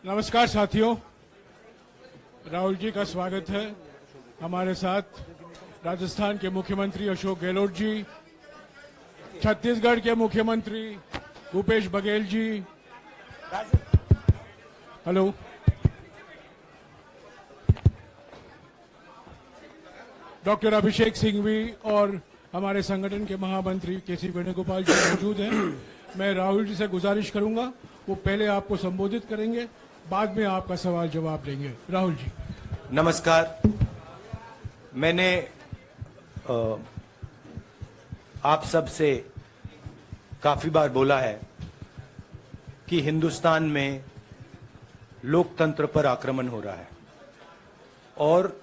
नमस्कार साथियों, राहुल जी का स्वागत है। हमारे साथ राजस्थान के मुख्यमंत्री अशोक गहलोत जी, छत्तीसगढ़ के मुख्यमंत्री भूपेश बघेल जी, हेलो, डॉक्टर अभिषेक सिंघवी और हमारे संगठन के महामंत्री केसी वेणुगोपाल जी मौजूद हैं। मैं राहुल जी से गुजारिश करूंगा, वो पहले आपको संबोधित करेंगे, बाद में आपका सवाल जवाब देंगे। राहुल जी। नमस्कार। मैंने आप सब से काफी बार बोला है कि हिंदुस्तान में लोकतंत्र पर आक्रमण हो रहा है और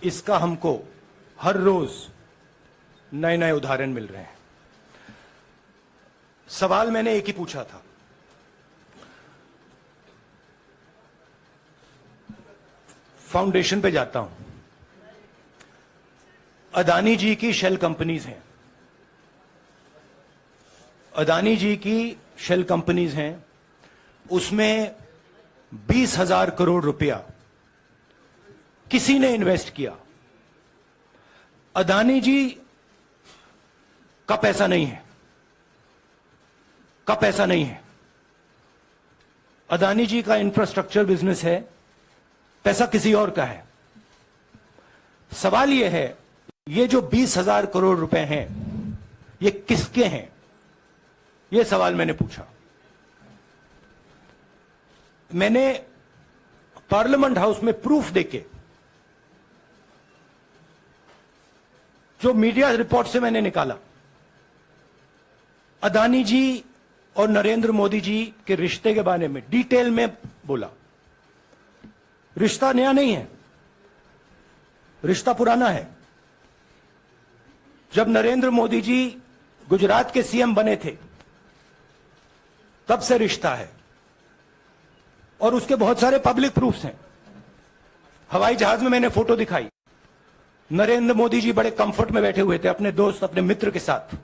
इसका हमको हर रोज नए नए उदाहरण मिल रहे हैं। सवाल मैंने एक ही पूछा था, फाउंडेशन पे जाता हूं, अदानी जी की शेल कंपनीज हैं, अदानी जी की शेल कंपनीज हैं, उसमें 20,000 करोड़ रुपया किसी ने इन्वेस्ट किया। अदानी जी का पैसा नहीं है, का पैसा नहीं है। अदानी जी का इंफ्रास्ट्रक्चर बिजनेस है, पैसा किसी और का है। सवाल यह है, ये जो 20,000 करोड़ रुपए हैं, ये किसके हैं? ये सवाल मैंने पूछा। मैंने पार्लियामेंट हाउस में प्रूफ देके, जो मीडिया रिपोर्ट से मैंने निकाला, अदानी जी और नरेंद्र मोदी जी के रिश्ते के बारे में डिटेल में बोला। रिश्ता नया नहीं है, रिश्ता पुराना है। जब नरेंद्र मोदी जी गुजरात के सीएम बने थे, तब से रिश्ता है और उसके बहुत सारे पब्लिक प्रूफ्स हैं। हवाई जहाज में मैंने फोटो दिखाई, नरेंद्र मोदी जी बड़े कंफर्ट में बैठे हुए थे अपने दोस्त, अपने मित्र के साथ।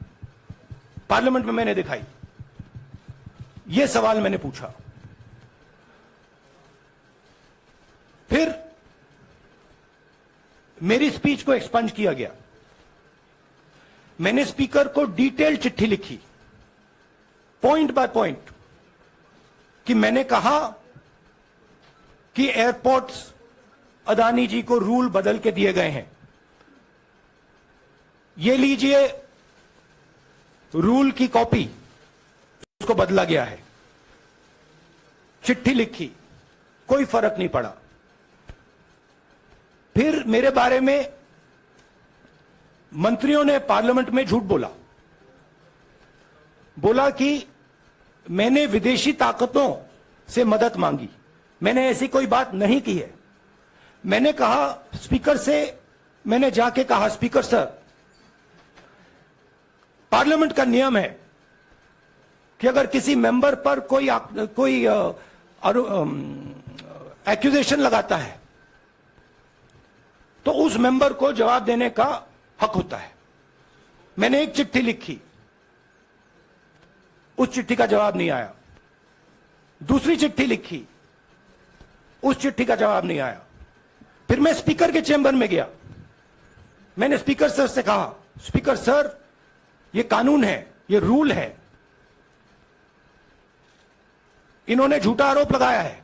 पार्लियामेंट में मैंने दिखाई। यह सवाल मैंने पूछा। फिर मेरी स्पीच को एक्सपंज किया गया। मैंने स्पीकर को डिटेल चिट्ठी लिखी, पॉइंट बाय पॉइंट, कि मैंने कहा कि एयरपोर्ट्स अदानी जी को रूल बदल के दिए गए हैं। ये लीजिए रूल की कॉपी, उसको बदला गया है। चिट्ठी लिखी, कोई फर्क नहीं पड़ा। फिर मेरे बारे में मंत्रियों ने पार्लियामेंट में झूठ बोला। बोला कि मैंने विदेशी ताकतों से मदद मांगी। मैंने ऐसी कोई बात नहीं की है। मैंने कहा स्पीकर से, मैंने जाके कहा, स्पीकर सर, पार्लियामेंट का नियम है कि अगर किसी मेंबर पर कोई एक्यूजेशन लगाता है तो उस मेंबर को जवाब देने का हक होता है। मैंने एक चिट्ठी लिखी, उस चिट्ठी का जवाब नहीं आया। दूसरी चिट्ठी लिखी, उस चिट्ठी का जवाब नहीं आया। फिर मैं स्पीकर के चेंबर में गया। मैंने स्पीकर सर से कहा, स्पीकर सर, ये कानून है, ये रूल है, इन्होंने झूठा आरोप लगाया है,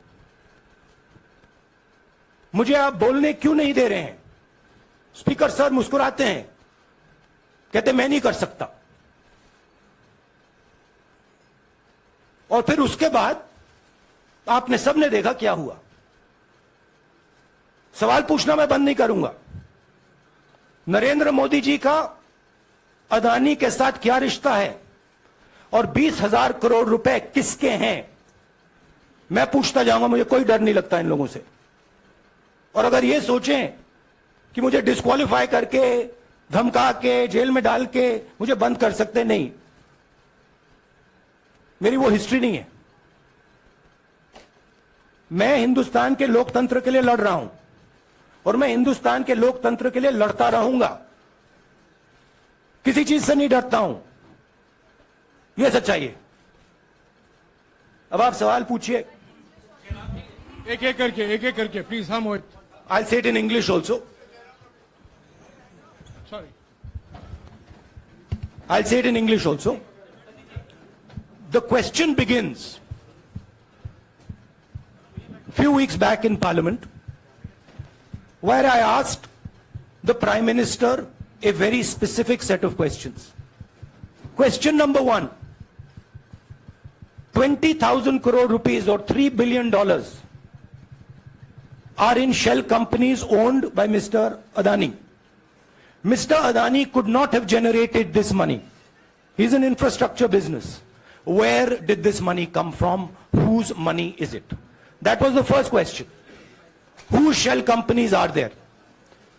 मुझे आप बोलने क्यों नहीं दे रहे हैं? स्पीकर सर मुस्कुराते हैं, कहते मैं नहीं कर सकता। और फिर उसके बाद आपने सबने देखा क्या हुआ। सवाल पूछना मैं बंद नहीं करूंगा। नरेंद्र मोदी जी का अदानी के साथ क्या रिश्ता है और 20,000 करोड़ रुपए किसके हैं, मैं पूछता जाऊंगा। मुझे कोई डर नहीं लगता इन लोगों से। और अगर ये सोचें कि मुझे डिस्क्वालीफाई करके, धमका के, जेल में डाल के मुझे बंद कर सकते, नहीं, मेरी वो हिस्ट्री नहीं है। मैं हिंदुस्तान के लोकतंत्र के लिए लड़ रहा हूं और मैं हिंदुस्तान के लोकतंत्र के लिए लड़ता रहूंगा। किसी चीज से नहीं डरता हूं, यह सच्चाई है। अब आप सवाल पूछिए एक एक करके प्लीज. हाँ मोहित. I'll say it in English also. Sorry. I'll say it in English also. The question begins. Few weeks back in Parliament, where I asked the Prime Minister a very specific set of questions. Question number one, 20,000 crore rupees or $3 billion are in shell companies owned by Mr. Adani. Mr. Adani could not have generated this money. He's an infrastructure business. Where did this money come from? Whose money is it? That was the first question. Whose shell companies are there?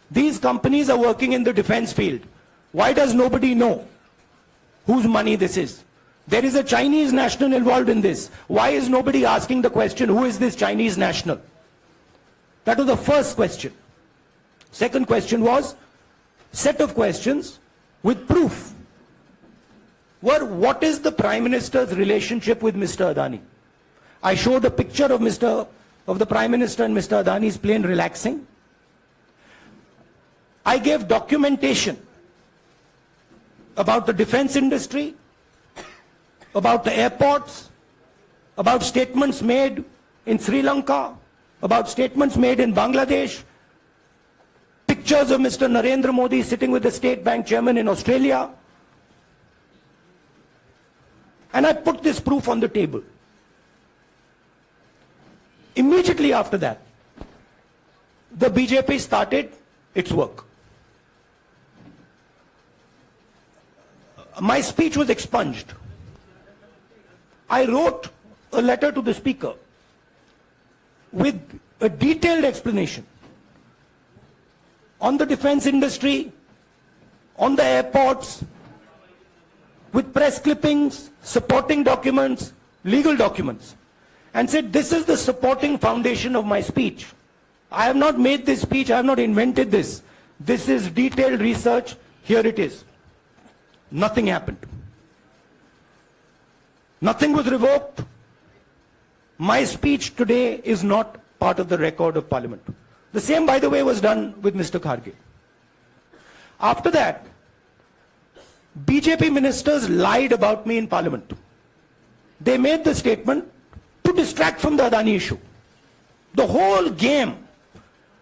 These companies are working in the defense field. Why does nobody know whose money this is? There is a Chinese national involved in this. Why is nobody asking the question, who is this Chinese national? That was the first question. Second question was, set of questions with proof. What is the Prime Minister's relationship with Mr. Adani? I showed a picture of the Prime Minister and Mr. Adani's plane relaxing. I gave documentation about the defense industry, about the airports, about statements made in Sri Lanka, about statements made in Bangladesh, pictures of Mr. Narendra Modi sitting with the State Bank chairman in Australia. And I put this proof on the table. Immediately after that, the BJP started its work. My speech was expunged. I wrote a letter to the Speaker with a detailed explanation on the defense industry, on the airports, with press clippings, supporting documents, legal documents, and said, this is the supporting foundation of my speech. I have not made this speech, I have not invented this. This is detailed research, here it is. Nothing happened. Nothing was revoked. My speech today is not part of the record of Parliament. The same, by the way, was done with Mr. Kharge. After that, BJP ministers lied about me in Parliament. They made the statement to distract from the Adani issue. The whole game,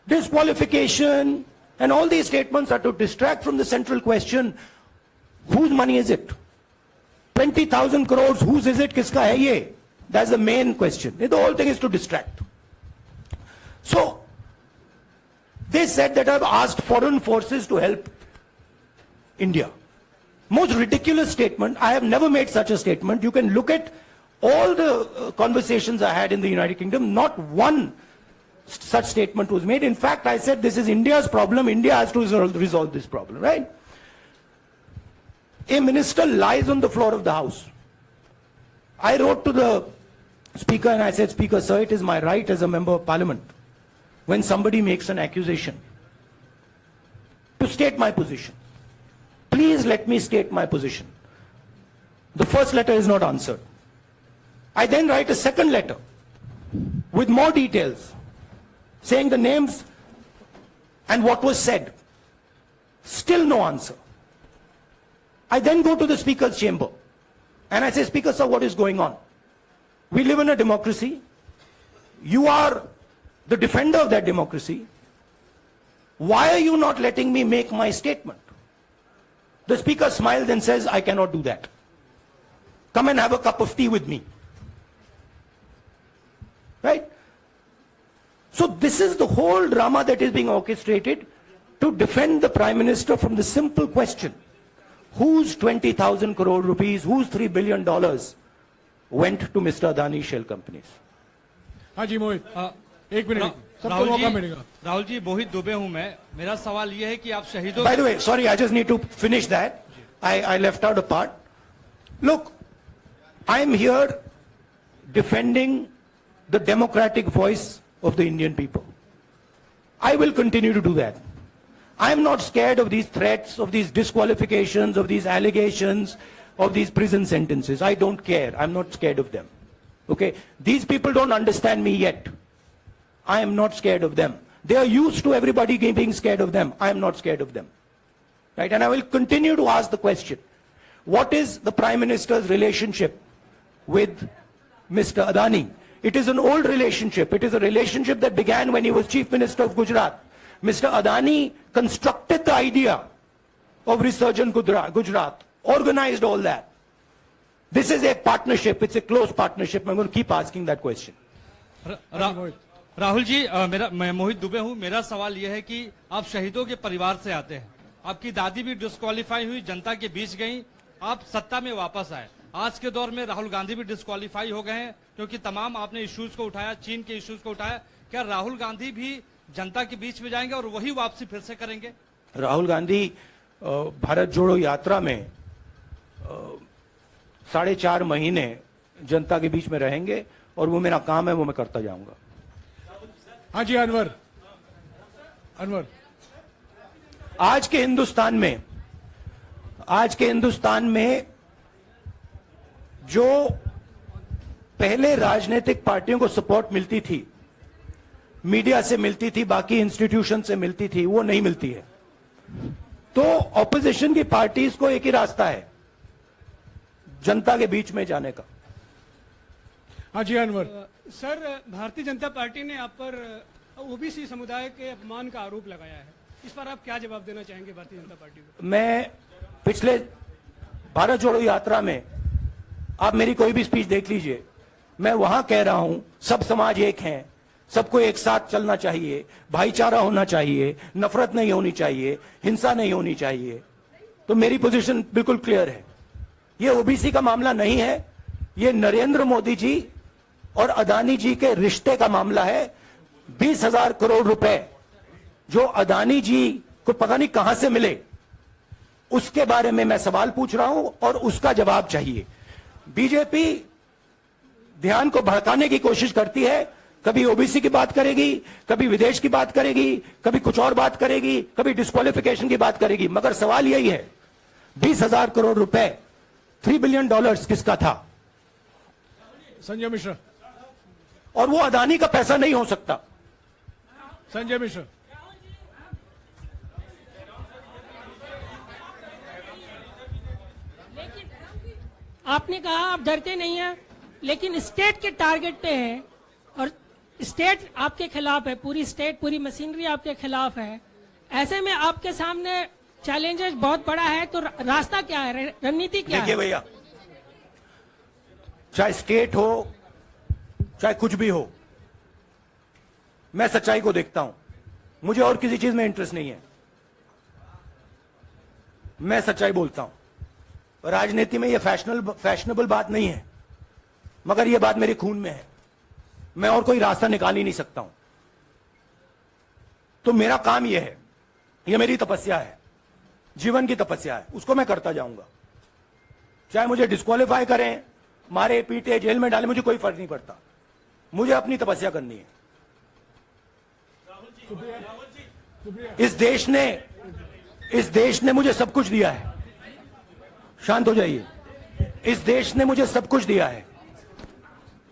disqualification, and all these statements are to distract from the central question, whose money is it? 20,000 crores, whose is it? Kiska hai ye? That's the main question. The whole thing is to distract. So, they said that I've asked foreign forces to help India. Most ridiculous statement. I have never made such a statement. You can look at all the conversations I had in the United Kingdom. Not one such statement was made. In fact, I said this is India's problem. India has to resolve this problem, right? A minister lies on the floor of the House. I wrote to the Speaker and I said, Speaker, sir, it is my right as a member of Parliament, when somebody makes an accusation, to state my position. Please let me state my position. The first letter is not answered. I then write a second letter with more details, saying the names and what was said. Still no answer. I then go to the Speaker's chamber and I say, Speaker, sir, what is going on? We live in a democracy. You are the defender of that democracy. Why are you not letting me make my statement? The Speaker smiles and says, I cannot do that. Come and have a cup of tea with me. Right? So this is the whole drama that is being orchestrated to defend the Prime Minister from the simple question, whose 20,000 crore rupees, whose $3 billion went to Mr. Adani shell companies? हाँ जी मोहित, एक minute, सबको मौका मिलेगा. राहुल जी, मोहित दुबे हूं मैं. मेरा सवाल यह है कि आप शहीदों. By the way, sorry, I just need to finish that. I left out a part. Look, I'm here defending the democratic voice of the Indian people. I will continue to do that. I'm not scared of these threats, of these disqualifications, of these allegations, of these prison sentences. I don't care. I'm not scared of them. Okay? These people don't understand me yet. I am not scared of them. They are used to everybody being scared of them. I am not scared of them. Right? And I will continue to ask the question, what is the Prime Minister's relationship with Mr. Adani? It is an old relationship. It is a relationship that began when he was Chief Minister of Gujarat. Mr. Adani constructed the idea of Resurgent Gujarat, organized all that. This is a partnership. It's a close partnership. I'm going to keep asking that question. Rahul ji, मैं मोहित दुबे हूं। मेरा सवाल यह है कि आप शहीदों के परिवार से आते हैं। आपकी दादी भी डिस्क्वालीफाई हुई, जनता के बीच गई, आप सत्ता में वापस आए। आज के दौर में राहुल गांधी भी डिस्क्वालीफाई हो गए हैं क्योंकि तमाम आपने इश्यूज को उठाया, चीन के इश्यूज को उठाया। क्या राहुल गांधी भी जनता के बीच में जाएंगे और वही वापसी फिर से करेंगे? राहुल गांधी भारत जोड़ो यात्रा में 4.5 महीने जनता के बीच में रहेंगे और वो मेरा काम है, वो मैं करता जाऊंगा। हाँ जी, अनवर आज के हिंदुस्तान में जो पहले राजनीतिक पार्टियों को सपोर्ट मिलती थी, मीडिया से मिलती थी, बाकी इंस्टीट्यूशन से मिलती थी, वो नहीं मिलती है। तो ऑपोजिशन की पार्टीज को एक ही रास्ता है, जनता के बीच में जाने का। हाँ जी, अनवर सर, भारतीय जनता पार्टी ने आप पर ओबीसी समुदाय के अपमान का आरोप लगाया है। इस पर आप क्या जवाब देना चाहेंगे भारतीय जनता पार्टी को? मैं पिछले भारत जोड़ो यात्रा में, आप मेरी कोई भी स्पीच देख लीजिए, मैं वहां कह रहा हूं सब समाज एक हैं, सबको एक साथ चलना चाहिए, भाईचारा होना चाहिए, नफरत नहीं होनी चाहिए, हिंसा नहीं होनी चाहिए। तो मेरी पोजीशन बिल्कुल क्लियर है। ये ओबीसी का मामला नहीं है, ये नरेंद्र मोदी जी और अदानी जी के रिश्ते का मामला है। 20,000 करोड़ रुपए जो अदानी जी को पता नहीं कहां से मिले, उसके बारे में मैं सवाल पूछ रहा हूं और उसका जवाब चाहिए। बीजेपी ध्यान को भड़काने की कोशिश करती है, कभी ओबीसी की बात करेगी, कभी विदेश की बात करेगी, कभी कुछ और बात करेगी, कभी डिस्क्वालिफिकेशन की बात करेगी, मगर सवाल यही है 20,000 करोड़ रुपए, $3 बिलियन किसका था? संजय मिश्रा। और वो अदानी का पैसा नहीं हो सकता। संजय मिश्रा। आपने कहा आप डरते नहीं हैं, लेकिन स्टेट के टारगेट पे है और स्टेट आपके खिलाफ है, पूरी स्टेट, पूरी मशीनरी आपके खिलाफ है। ऐसे में आपके सामने चैलेंजेस बहुत बड़ा है, तो रास्ता क्या है, रणनीति क्या है? देखिए भैया, चाहे स्टेट हो, चाहे कुछ भी हो, मैं सच्चाई को देखता हूं। मुझे और किसी चीज में इंटरेस्ट नहीं है, मैं सच्चाई बोलता हूं। राजनीति में यह फैशनेबल बात नहीं है, मगर यह बात मेरे खून में है। मैं और कोई रास्ता निकाल ही नहीं सकता हूं। तो मेरा काम यह है, यह मेरी तपस्या है, जीवन की तपस्या है, उसको मैं करता जाऊंगा। चाहे मुझे डिस्क्वालीफाई करें, मारे पीटे, जेल में डाले, मुझे कोई फर्क नहीं पड़ता। मुझे अपनी तपस्या करनी है। इस देश ने मुझे सब कुछ दिया है। शांत हो जाइए। इस देश ने मुझे सब कुछ दिया है,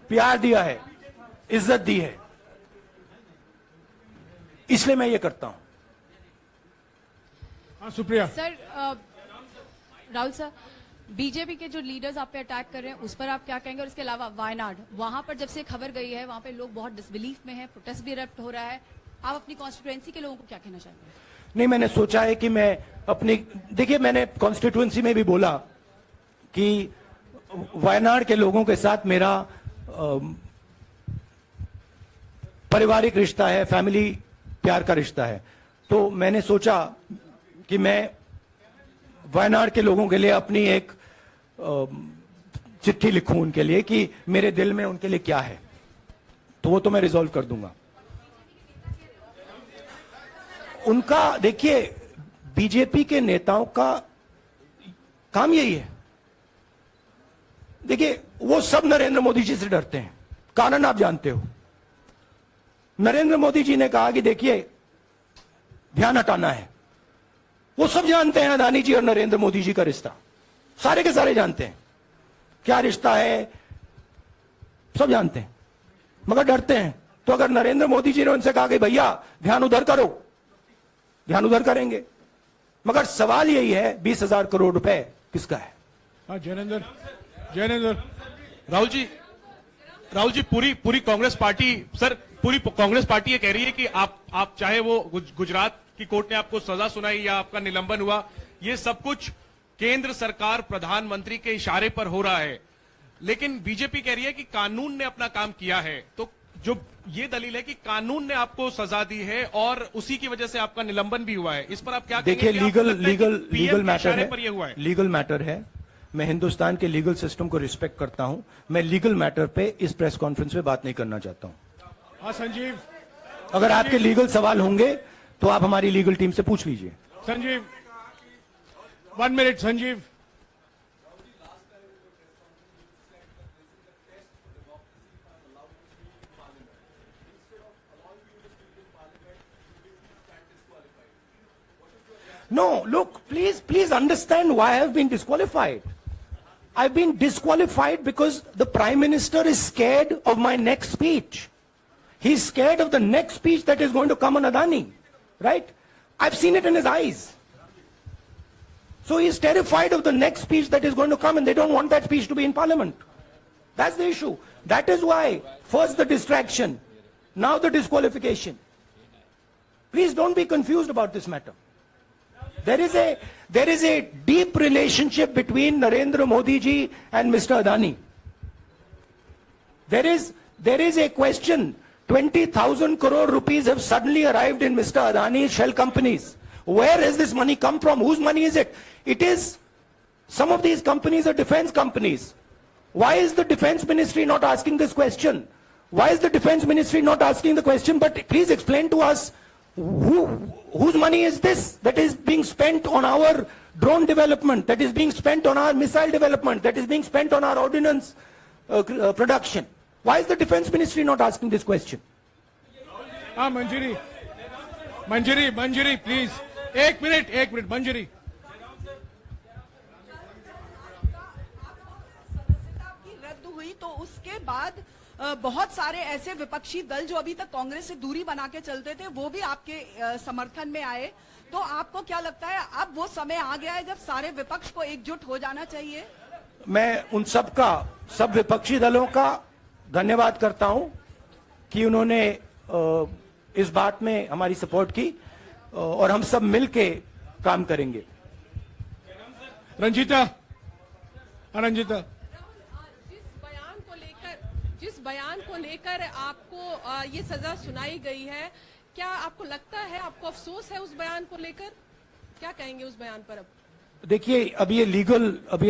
प्यार दिया है, इज्जत दी है, इसलिए मैं ये करता हूं। हाँ, Supriya. Sir, Rahul sir, BJP के जो लीडर्स आप पे अटैक कर रहे हैं उस पर आप क्या कहेंगे? और इसके अलावा वायनाड, वहां पर जब से खबर गई है, वहां पे लोग बहुत डिसबिलीफ में हैं, प्रोटेस्ट भी इरप्ट हो रहा है। आप अपनी कॉन्स्टिट्यूएंसी के लोगों को क्या कहना चाहते हैं? नहीं, मैंने सोचा है कि मैं अपनी, देखिए मैंने कॉन्स्टिट्यूएंसी में भी बोला कि वायनाड के लोगों के साथ मेरा पारिवारिक रिश्ता है, फैमिली प्यार का रिश्ता है। तो मैंने सोचा कि मैं वायनाड के लोगों के लिए अपनी एक चिट्ठी लिखूं उनके लिए कि मेरे दिल में उनके लिए क्या है। तो वो तो मैं रिजॉल्व कर दूंगा। उनका, देखिए, बीजेपी के नेताओं का काम यही है। देखिए, वो सब नरेंद्र मोदी जी से डरते हैं, कारण आप जानते हो। नरेंद्र मोदी जी ने कहा कि देखिए ध्यान हटाना है। वो सब जानते हैं अदानी जी और नरेंद्र मोदी जी का रिश्ता, सारे के सारे जानते हैं क्या रिश्ता है, सब जानते हैं, मगर डरते हैं तो अगर नरेंद्र मोदी जी ने उनसे कहा कि भैया ध्यान उधर करो, ध्यान उधर करेंगे। मगर सवाल यही है 20,000 करोड़ रुपए किसका है? हाँ, जैनेंद्र राहुल जी पूरी कांग्रेस पार्टी, सर पूरी कांग्रेस पार्टी ये कह रही है कि आप चाहे वो गुजरात की कोर्ट ने आपको सजा सुनाई या आपका निलंबन हुआ, ये सब कुछ केंद्र सरकार प्रधानमंत्री के इशारे पर हो रहा है। लेकिन बीजेपी कह रही है कि कानून ने अपना काम किया है। तो जो ये दलील है कि कानून ने आपको सजा दी है और उसी की वजह से आपका निलंबन भी हुआ है, इस पर आप क्या देखिए, लीगल मैटर है, पर ये हुआ है? लीगल मैटर है। मैं हिंदुस्तान के लीगल सिस्टम को रिस्पेक्ट करता हूं। मैं लीगल मैटर पे इस प्रेस कॉन्फ्रेंस में बात नहीं करना चाहता हूं। हाँ संजीव, अगर आपके लीगल सवाल होंगे तो आप हमारी लीगल टीम से पूछ लीजिए। Sanjeev 1 minute. Sanjeev, No, look, please understand why I have been disqualified. I've been disqualified because the Prime Minister is scared of my next speech. He's scared of the next speech that is going to come on Adani, right? I've seen it in his eyes. So he's terrified of the next speech that is going to come, and they don't want that speech to be in Parliament. That's the issue. That is why, first the distraction, now the disqualification. Please don't be confused about this matter. There is a deep relationship between Narendra Modi ji and Mr. Adani. There is a question. 20,000 crore rupees have suddenly arrived in Mr. Adani's shell companies. Where has this money come from? Whose money is it? It is, some of these companies are defense companies. Why is the defense ministry not asking this question? Why is the defense ministry not asking the question? But please explain to us, whose money is this that is being spent on our drone development, that is being spent on our missile development, that is being spent on our ordnance production? Why is the defense ministry not asking this question? हाँ मंजरी please, एक minute मंजरी। सदस्यता की रद्द हुई तो उसके बाद बहुत सारे ऐसे विपक्षी दल जो अभी तक कांग्रेस से दूरी बना के चलते थे वो भी आपके समर्थन में आए। तो आपको क्या लगता है अब वो समय आ गया है जब सारे विपक्ष को एकजुट हो जाना चाहिए? मैं उन सब विपक्षी दलों का धन्यवाद करता हूं कि उन्होंने इस बात में हमारी सपोर्ट की और हम सब मिलके काम करेंगे। रंजीता, जिस बयान को लेकर आपको ये सजा सुनाई गई है, क्या आपको लगता है, आपको अफसोस है उस बयान को लेकर? क्या कहेंगे उस बयान पर? अब देखिए, अब ये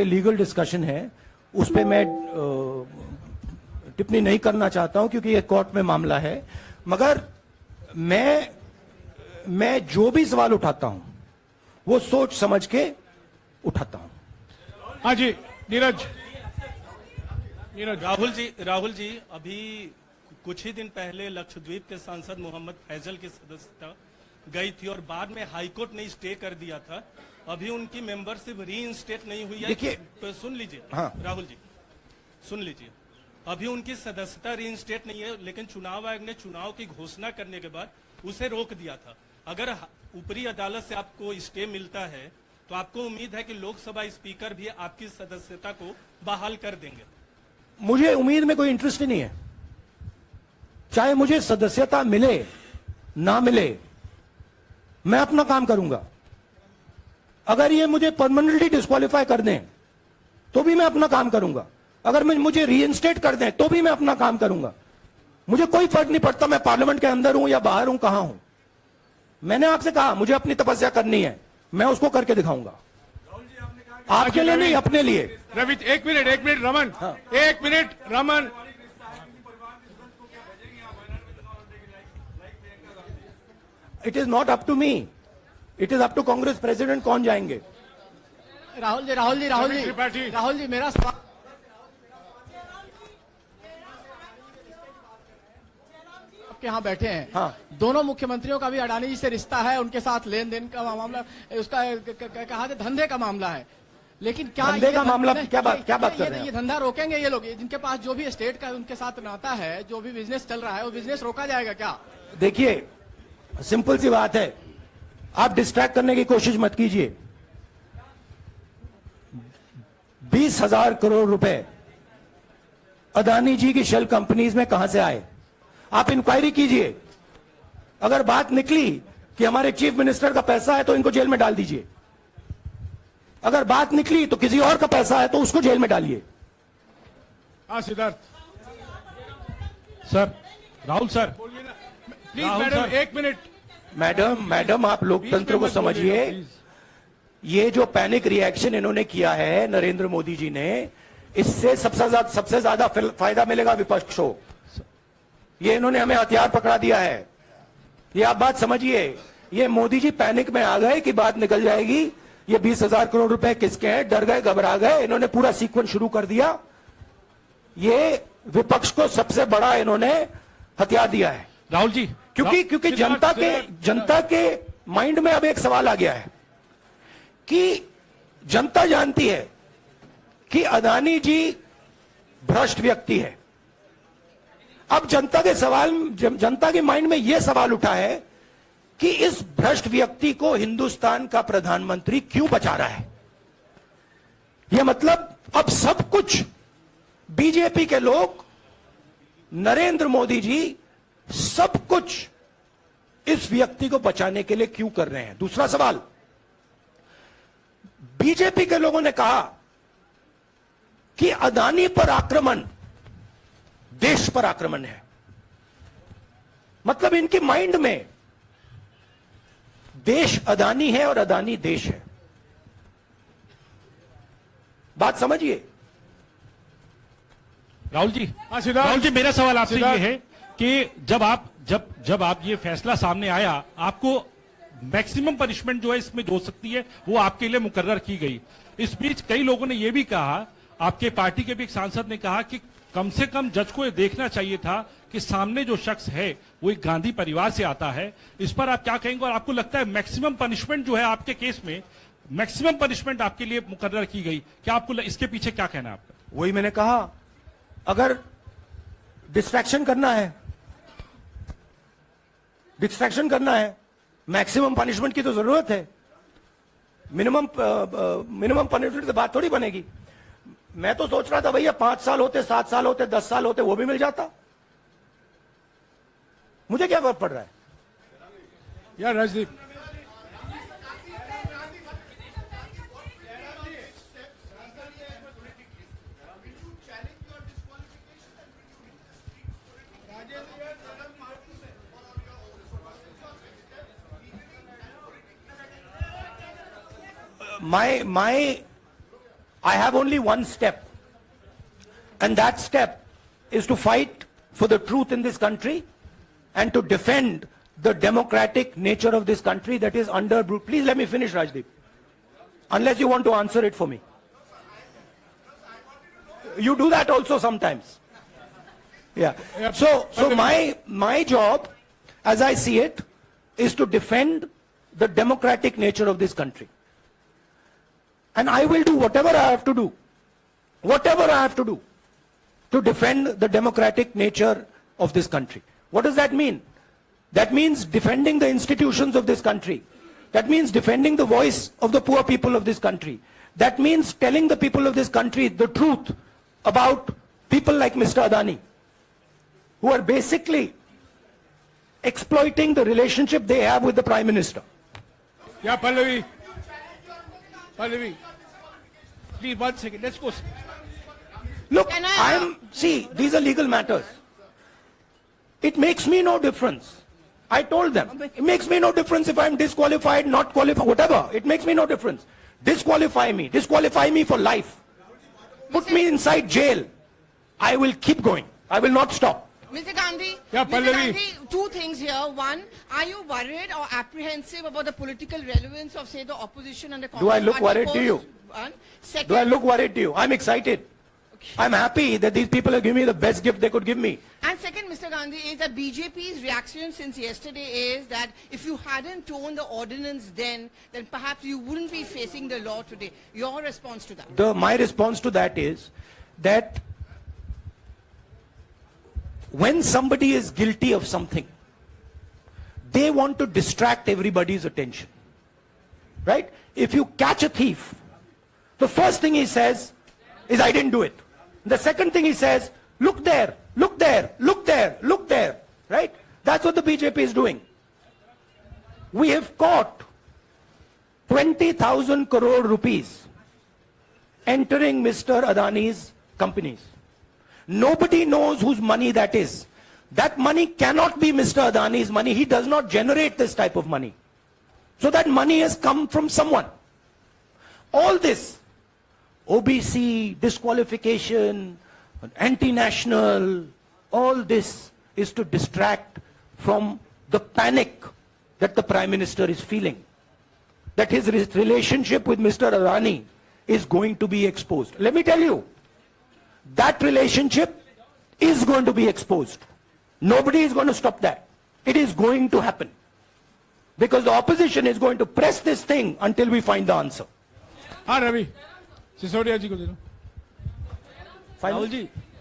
लीगल डिस्कशन है, उस पे मैं टिप्पणी नहीं करना चाहता हूं क्योंकि ये कोर्ट में मामला है। मगर मैं जो भी सवाल उठाता हूं वो सोच समझ के उठाता हूं। हाँ जी, नीरज। राहुल जी अभी कुछ ही दिन पहले लक्षद्वीप के सांसद मोहम्मद फैजल की सदस्यता गई थी और बाद में हाईकोर्ट ने स्टे कर दिया था। अभी उनकी मेंबरशिप रीइंस्टेट नहीं हुई है। देखिए, सुन लीजिए। हाँ। राहुल जी सुन लीजिए, अभी उनकी सदस्यता रीइंस्टेट नहीं है, लेकिन चुनाव आयोग ने चुनाव की घोषणा करने के बाद उसे रोक दिया था। अगर ऊपरी अदालत से आपको स्टे मिलता है तो आपको उम्मीद है कि लोकसभा स्पीकर भी आपकी सदस्यता को बहाल कर देंगे? मुझे उम्मीद में कोई इंटरेस्ट ही नहीं है। चाहे मुझे सदस्यता मिले ना मिले, मैं अपना काम करूंगा। अगर ये मुझे परमानेंटली डिस्क्वालीफाई कर दें तो भी मैं अपना काम करूंगा। अगर मुझे रीइंस्टेट कर दें तो भी मैं अपना काम करूंगा। मुझे कोई फर्क नहीं पड़ता मैं पार्लियामेंट के अंदर हूं या बाहर हूं, कहां हूं। मैंने आपसे कहा मुझे अपनी तपस्या करनी है, मैं उसको करके दिखाऊंगा। आपके लिए नहीं, अपने लिए। रवि, एक मिनट रमन। हाँ। एक minute Raman. It is not up to me, it is up to Congress president कौन जाएंगे। राहुल जी मेरा सवाल, आपके यहाँ बैठे हैं। हाँ। दोनों मुख्यमंत्रियों का भी अडानी जी से रिश्ता है, उनके साथ लेन देन का मामला, उसका कहा धंधे का मामला है। लेकिन क्या धंधे का ये मामला धंधे- क्या बात कर ये- रहे हैं ये धंधा रोकेंगे ये लोग, जिनके पास जो भी स्टेट का उनके साथ नाता है, जो भी बिजनेस चल रहा है, वो बिजनेस रोका जाएगा क्या? देखिए, सिंपल सी बात है, आप डिस्ट्रैक्ट करने की कोशिश मत कीजिए। 20,000 करोड़ रुपए अदानी जी की शेल कंपनीज में कहां से आए? आप इंक्वायरी कीजिए। अगर बात निकली कि हमारे चीफ मिनिस्टर का पैसा है तो इनको जेल में डाल दीजिए। अगर बात निकली तो किसी और का पैसा है तो उसको जेल में डालिए। हाँ Siddharth, sir, Rahul sir, please Rahul madam sir. 1 minute. Madam आप लोकतंत्र को समझिए। ये जो पैनिक रिएक्शन इन्होंने किया है नरेंद्र मोदी जी ने, इससे सबसे ज्यादा फायदा मिलेगा विपक्ष को। ये इन्होंने हमें हथियार पकड़ा दिया है। ये आप बात समझिए। ये मोदी जी पैनिक में आ गए कि बात निकल जाएगी, ये 20,000 करोड़ रुपए किसके हैं, डर गए, घबरा गए, इन्होंने पूरा सीक्वेंस शुरू कर दिया। ये विपक्ष को सबसे बड़ा इन्होंने हथियार दिया है। राहुल जी, क्योंकि जनता के माइंड में अब एक सवाल आ गया है कि जनता जानती है कि अदानी जी भ्रष्ट व्यक्ति है। अब जनता के माइंड में यह सवाल उठा है कि इस भ्रष्ट व्यक्ति को हिंदुस्तान का प्रधानमंत्री क्यों बचा रहा है। यह मतलब अब सब कुछ बीजेपी के लोग, नरेंद्र मोदी जी सब कुछ इस व्यक्ति को बचाने के लिए क्यों कर रहे हैं। दूसरा सवाल, बीजेपी के लोगों ने कहा कि अदानी पर आक्रमण देश पर आक्रमण है। मतलब इनके माइंड में देश अदानी है और अदानी देश है। बात समझिए। राहुल जी, हाँ सिद्धार्थ, राहुल जी, मेरा सवाल आपसे ये सिद्धार्थ। है कि जब आप ये फैसला सामने आया, आपको मैक्सिमम पनिशमेंट जो है इसमें जो हो सकती है वो आपके लिए मुकर्रर की गई। इस बीच कई लोगों ने यह भी कहा, आपके पार्टी के भी एक सांसद ने कहा कि कम से कम जज को ये देखना चाहिए था कि सामने जो शख्स है वो एक गांधी परिवार से आता है। इस पर आप क्या कहेंगे? और आपको लगता है मैक्सिमम पनिशमेंट जो है आपके केस में, मैक्सिमम पनिशमेंट आपके लिए मुकर्रर की गई, क्या आपको इसके पीछे क्या कहना है आपका? वही मैंने कहा, अगर डिस्ट्रैक्शन करना है, मैक्सिमम पनिशमेंट की तो जरूरत है। मिनिमम पनिशमेंट से बात थोड़ी बनेगी। मैं तो सोच रहा था भैया 5 साल होते, 7 साल होते, 10 साल होते, वो भी मिल जाता। मुझे क्या फर्क पड़ रहा है यार Rajdeep, I have only one step, and that step is to fight for the truth in this country and to defend the democratic nature of this country that is under. Please let me finish, Rajdeep. Unless you want to answer it for me. You do that also sometimes. Yeah. So my job, as I see it, is to defend the democratic nature of this country. And I will do whatever I have to do to defend the democratic nature of this country. What does that mean? That means defending the institutions of this country. That means defending the voice of the poor people of this country. That means telling the people of this country the truth about people like Mr. Adani, who are basically exploiting the relationship they have with the Prime Minister. Yeah, Pallavi, please 1 second. Let's go. Look, Can I, see, these are legal matters. It makes me no difference. I told them, it makes me no difference if I'm disqualified, not qualified, whatever. It makes me no difference. Disqualify me for life. Put me inside jail. I will keep going. I will not stop. Mr. Gandhi, Yeah, Mr. Pallavi. Gandhi, two things here. One, are you worried or apprehensive about the political relevance of, say, the opposition and the Congress Do I look party worried to you? One. Second, Do I look worried to you? I'm excited. I'm happy that these people have given me the best gift they could give me. and second, Mr. Gandhi, is that BJP's reaction since yesterday is that if you hadn't torn the ordinance then perhaps you wouldn't be facing the law today. Your response to that? My response to that is that when somebody is guilty of something, they want to distract everybody's attention. Right? If you catch a thief, the first thing he says is, I didn't do it. The second thing he says, look there, look there, look there, look there. Right? That's what the BJP is doing. We have caught 20,000 crore rupees entering Mr. Adani's companies. Nobody knows whose money that is. That money cannot be Mr. Adani's money. He does not generate this type of money. So that money has come from someone. All this, OBC, disqualification, anti-national, all this is to distract from the panic that the Prime Minister is feeling. That his relationship with Mr. Adani is going to be exposed. Let me tell you, that relationship is going to be exposed. Nobody is going to stop that. It is going to happen. Because the opposition is going to press this thing until we find the answer. हाँ रवि सिसोदिया जी को दे दो।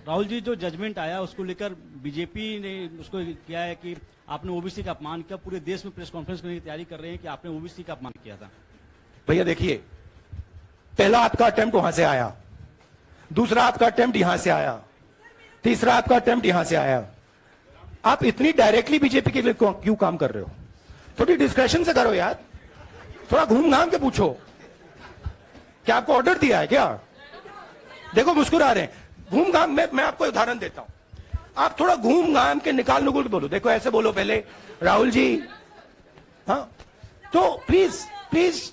राहुल जी जो judgement आया उसको लेकर BJP ने उसको किया है कि आपने ओबीसी का अपमान किया। पूरे देश में प्रेस कॉन्फ्रेंस करने की तैयारी कर रहे हैं कि आपने ओबीसी का अपमान किया था। भैया देखिए, पहला आपका अटेम्प्ट वहां से आया, दूसरा आपका अटेम्प्ट यहां से आया, तीसरा आपका अटेम्प्ट यहां से आया। आप इतनी डायरेक्टली बीजेपी के लिए क्यों काम कर रहे हो? थोड़ी डिस्कशन से करो यार, थोड़ा घूम घाम के पूछो। क्या आपको ऑर्डर दिया है क्या? देखो मुस्कुरा रहे हैं। घूम घाम मैं आपको उदाहरण देता हूं, आप थोड़ा घूम घाम के निकाल नुकुल के बोलो। देखो ऐसे बोलो पहले, राहुल जी, हाँ तो please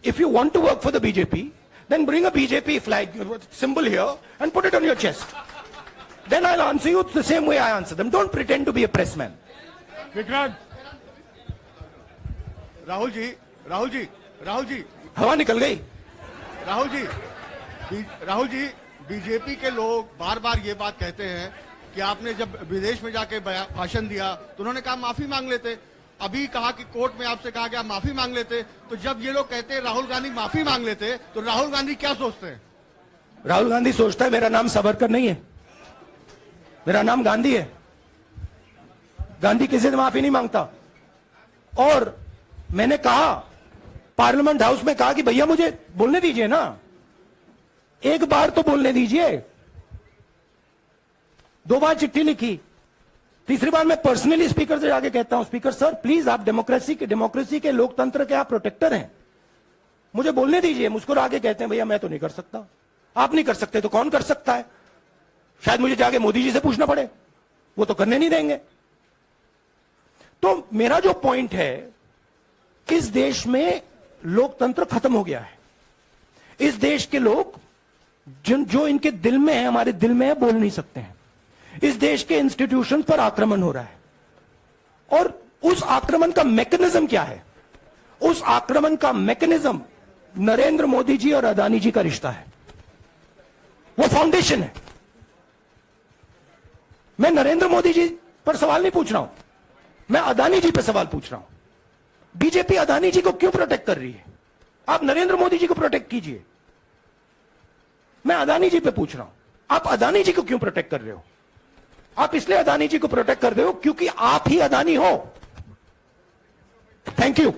if you want to work for the BJP then bring a BJP flag symbol here and put it on your chest. Then I'll answer you the same way I answer them. Don't pretend to be a pressman. Vikrant Rahul ji हवा निकल गई। Rahul ji BJP के लोग बार बार ये बात कहते हैं कि आपने जब विदेश में जाके भाषण दिया तो उन्होंने कहा माफी मांग लेते। अभी कहा कि कोर्ट में आपसे कहा गया माफी मांग लेते। तो जब ये लोग कहते हैं राहुल गांधी माफी मांग लेते तो राहुल गांधी क्या सोचते हैं? राहुल गांधी सोचता है मेरा नाम सावरकर नहीं है, मेरा नाम गांधी है। गांधी किसी से माफी नहीं मांगता। और मैंने कहा पार्लियामेंट हाउस में कहा कि भैया मुझे बोलने दीजिए ना, एक बार तो बोलने दीजिए। 2 बार चिट्ठी लिखी, तीसरी बार मैं पर्सनली स्पीकर से जाके कहता हूं, स्पीकर सर प्लीज, आप डेमोक्रेसी के लोकतंत्र के आप प्रोटेक्टर हैं, मुझे बोलने दीजिए। मुस्कुरा के कहते हैं भैया मैं तो नहीं कर सकता। आप नहीं कर सकते तो कौन कर सकता है? शायद मुझे जाके मोदी जी से पूछना पड़े, वो तो करने नहीं देंगे। तो मेरा जो पॉइंट है, इस देश में लोकतंत्र खत्म हो गया है। इस देश के लोग जो इनके दिल में है, हमारे दिल में है, बोल नहीं सकते हैं। इस देश के इंस्टीट्यूशन पर आक्रमण हो रहा है। और उस आक्रमण का मैकेनिज्म क्या है? उस आक्रमण का मैकेनिज्म नरेंद्र मोदी जी और अदानी जी का रिश्ता है, वो फाउंडेशन है। मैं नरेंद्र मोदी जी पर सवाल नहीं पूछ रहा हूं, मैं अदानी जी पर सवाल पूछ रहा हूं। बीजेपी अदानी जी को क्यों प्रोटेक्ट कर रही है? आप नरेंद्र मोदी जी को प्रोटेक्ट कीजिए। मैं अदानी जी पे पूछ रहा हूं, आप अदानी जी को क्यों प्रोटेक्ट कर रहे हो? आप इसलिए अदानी जी को प्रोटेक्ट कर रहे हो क्योंकि आप ही अदानी हो। Thank you.